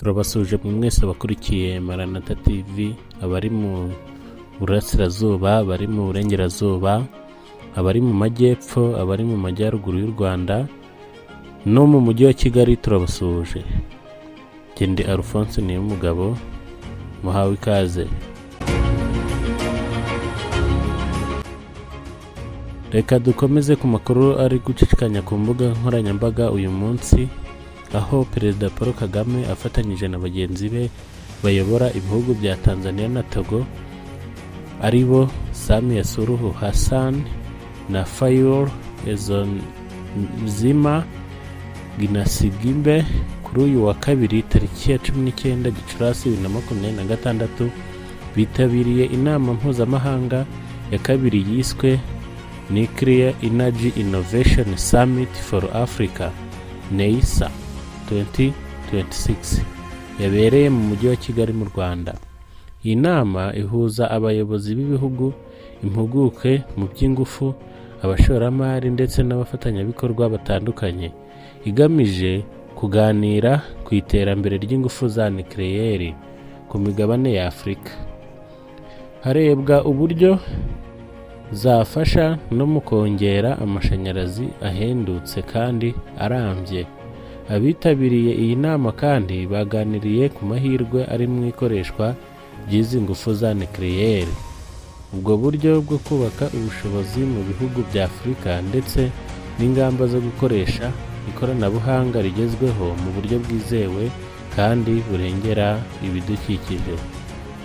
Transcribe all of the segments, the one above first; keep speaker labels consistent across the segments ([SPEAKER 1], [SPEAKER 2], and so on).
[SPEAKER 1] Turabasuje mwese abakurikiye Maranatha TV, abari mu burasirazuba, abari mu burengerazuba, abari mu majyepfo, abari mu majyaruguru y'u Rwanda no mu mujyi wa Kigali. Turabasuje. Ndi Alphonse Niyomugabo, muhawe ikaze. Reka dukomeze ku makuru ari gucicikanya ku mbuga nkoranyambaga uyu munsi, aho Perezida Paul Kagame afatanyije na bagenzi be bayobora ibihugu bya Tanzania na Togo, aribo Samia Suluhu Hassan na Fayulu Ezonzima Ginasigimbe kuri uyu wa kabiri tariki ya 19 Gicurasi 2026 bitabiriye inama mpuzamahanga ya kabiri yiswe Nuclear Energy Innovation Summit for Africa NEISA 2026 yabereye mu mujyi wa Kigali mu Rwanda. Iyi nama ihuza abayobozi b'ibihugu, impuguke mu by'ingufu, abashoramari ndetse n'abafatanyabikorwa batandukanye, igamije kuganira ku iterambere ry'ingufu za nucleaire ku migabane ya Afurika. Harebwa uburyo zafasha no mu kongera amashanyarazi ahendutse kandi arambye. Abitabiriye iyi nama kandi baganiriye ku mahirwe ari mu ikoreshwa ry'izi ngufu za nucleaire, ubwo buryo bwo kubaka ubushobozi mu bihugu bya Afurika ndetse n'ingamba zo gukoresha ikoranabuhanga rigezweho mu buryo bwizewe kandi burengera ibidukikije.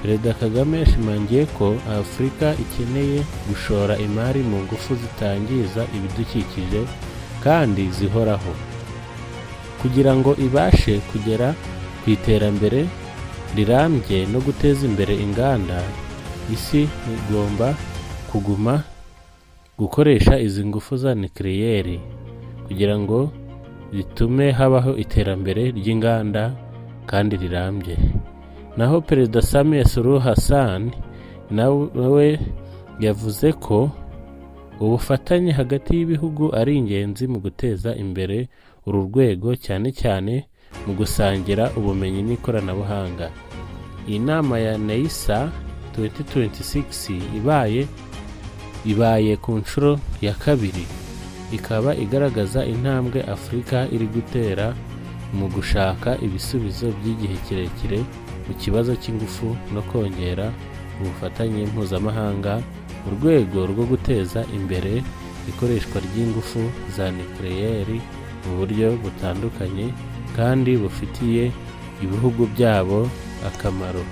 [SPEAKER 1] Perezida Kagame yashimangiye ko Afurika ikeneye gushora imari mu ngufu zitangiza ibidukikije kandi zihoraho kugira ngo ibashe kugera ku iterambere rirambye no guteza imbere inganda. Isi igomba kuguma gukoresha izi ngufu za nucleaire kugira ngo bitume habaho iterambere ry'inganda kandi rirambye. Naho Perezida Samia Suluhu Hassan nawe yavuze ko ubufatanye hagati y'ibihugu ari ingenzi mu guteza imbere uru rwego, cyane cyane mu gusangira ubumenyi n'ikoranabuhanga. Iyi nama ya NEISA 2026 ibaye ku nshuro ya kabiri, ikaba igaragaza intambwe Afurika iri gutera mu gushaka ibisubizo by'igihe kirekire mu kibazo cy'ingufu no kongera ubufatanye mpuzamahanga mu rwego rwo guteza imbere ikoreshwa ry'ingufu za nucleaire mu buryo butandukanye kandi bufitiye ibihugu byabo akamaro.